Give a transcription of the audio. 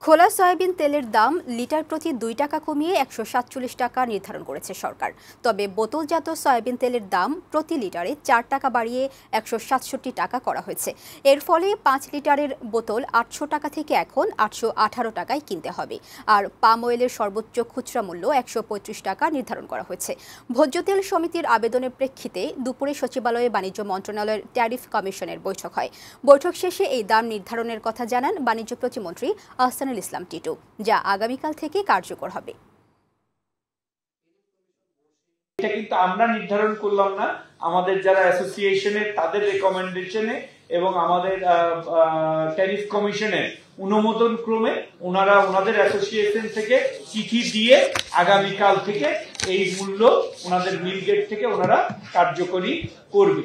খোলা সয়াবিন তেলের দাম লিটার প্রতি 2 টাকা কমিয়ে 147 টাকা নির্ধারণ করেছে সরকার। তবে বোতলজাত সয়াবিন তেলের দাম প্রতি লিটারে 4 টাকা বাড়িয়ে 167 টাকা করা হয়েছে। এর ফলে 5 লিটারের বোতল 800 টাকা থেকে এখন 818 টাকায় কিনতে হবে। আর পাম অয়েলের সর্বোচ্চ খুচরা মূল্য 135 টাকা নির্ধারণ করা হয়েছে। ভোজ্য তেল সমিতির আবেদনের প্রেক্ষিতে দুপুরে সচিবালয়ে বাণিজ্য মন্ত্রণালয়ের ট্যারিফ কমিশনের বৈঠক হয়। বৈঠক শেষে এই দাম নির্ধারণের কথা জানান বাণিজ্য প্রতিমন্ত্রী আহসানুল ইসলাম টিটু, যা আগামীকাল থেকে কার্যকর হবে। এটা কিন্তু আমরা নির্ধারণ করলাম না, আমাদের যারা অ্যাসোসিয়েশনের তাদের রেকমেন্ডেশনে এবং আমাদের ট্যারিফ কমিশনের অনুমোদন ক্রমে ওনারা ওনাদের অ্যাসোসিয়েশন থেকে চিঠি দিয়ে আগামীকাল থেকে এই মূল্য ওনাদের মিল গেট থেকে ওনারা কার্যকরী করবে।